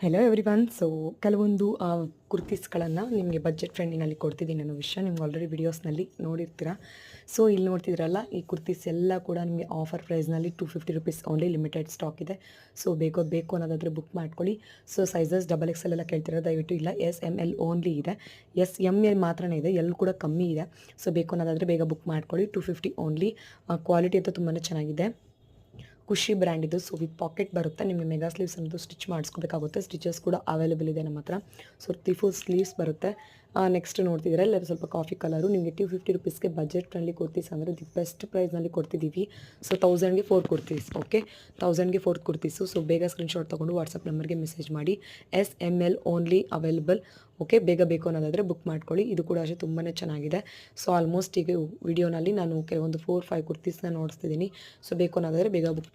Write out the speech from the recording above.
Hello everyone. So ಕೆಲವೊಂದು ಕುರ್ತೀಸ್ಗಳನ್ನು ನಿಮಗೆ budget ಫ್ರೆಂಡಿನಲ್ಲಿ ಕೊಡ್ತಿದ್ದೀನಿ ಅನ್ನೋ ವಿಷಯ ನಿಮ್ಗೆ ಆಲ್ರೆಡಿ ವಿಡಿಯೋಸ್ನಲ್ಲಿ ನೋಡಿರ್ತೀರ. ಸೊ ಇಲ್ಲಿ ನೋಡ್ತಿದ್ರಲ್ಲ, ಈ ಕುರ್ತೀಸ್ ಎಲ್ಲ ಕೂಡ ನಿಮಗೆ ಆಫರ್ ಪ್ರೈಸ್ನಲ್ಲಿ ₹250 ಓನ್ಲಿ, ಲಿಮಿಟೆಡ್ ಸ್ಟಾಕ್ ಇದೆ. ಸೊ ಬೇಕು ಅನ್ನೋದಾದರೆ ಬುಕ್ ಮಾಡ್ಕೊಳ್ಳಿ. ಸೊ ಸೈಜಸ್ XXL ಎಲ್ಲ ಕೇಳ್ತಿರೋ ದಯವಿಟ್ಟು ಇಲ್ಲ, SML ಓನ್ಲಿ ಇದೆ. ML ಮಾತ್ರನೇ ಇದೆ, ಎಲ್ ಕೂಡ ಕಮ್ಮಿ ಇದೆ. ಸೊ ಬೇಕು ಅನ್ನೋದಾದರೆ ಬೇಗ ಬುಕ್ ಮಾಡ್ಕೊಳ್ಳಿ. 250 ಓನ್ಲಿ. ಕ್ವಾಲಿಟಿ ಅಂತೂ ತುಂಬಾ ಚೆನ್ನಾಗಿದೆ. ಖುಷಿ ಬ್ರ್ಯಾಂಡ್ ಇದು. ಸೊ ವಿತ್ ಪಾಕೆಟ್ ಬರುತ್ತೆ. ನಿಮಗೆ ಮೆಗಾ ಸ್ಲೀವ್ಸ್ ಅನ್ನೋದು ಸ್ಟಿಚ್ ಮಾಡಿಸ್ಕೋಬೇಕಾಗುತ್ತೆ. ಸ್ಟಿಚಸ್ ಕೂಡ ಅವೈಲೇಬಲ್ ಇದೆ ನಮ್ಮ ಹತ್ರ. ಸೊ 3/4 ಸ್ಲೀವ್ಸ್ ಬರುತ್ತೆ. ನೆಕ್ಸ್ಟ್ ನೋಡ್ತಿದ್ರೆ ಇಲ್ಲ ಸ್ವಲ್ಪ ಕಾಫಿ ಕಲರು. ನಿಮಗೆ ₹250ಗೆ ಬಜೆಟ್ ಫ್ರೆಂಡ್ಲಿ ಕುರ್ತೀಸ್ ಅಂದರೆ ದಿ ಬೆಸ್ಟ್ ಪ್ರೈಸ್ನಲ್ಲಿ ಕೊಡ್ತಿದ್ದೀವಿ. ಸೊ 1000ಗೆ 4 ಕುರ್ತೀಸ್. ಓಕೆ, 1000ಗೆ 4 ಕುರ್ತೀಸು. ಸೊ ಬೇಗ ಸ್ಕ್ರೀನ್ಶಾಟ್ ತೊಗೊಂಡು ವಾಟ್ಸಪ್ ನಂಬರ್ಗೆ ಮೆಸೇಜ್ ಮಾಡಿ. SML only available. ಓಕೆ, ಬೇಗ ಬೇಕು ಅನ್ನೋದಾದರೆ ಬುಕ್ ಮಾಡ್ಕೊಳ್ಳಿ. ಇದು ಕೂಡ ಅಷ್ಟೇ ತುಂಬಾ ಚೆನ್ನಾಗಿದೆ. ಸೊ ಆಲ್ಮೋಸ್ಟ್ ಈಗ ವಿಡಿಯೋನಲ್ಲಿ ನಾನು ಕೆಲವೊಂದು 4-5 ಕುರ್ತೀಸ್ನ ನೋಡಿಸ್ತಿದ್ದೀನಿ. ಸೊ ಬೇಕು ಅನ್ನೋದಾದರೆ ಬೇಗ ಬುಕ್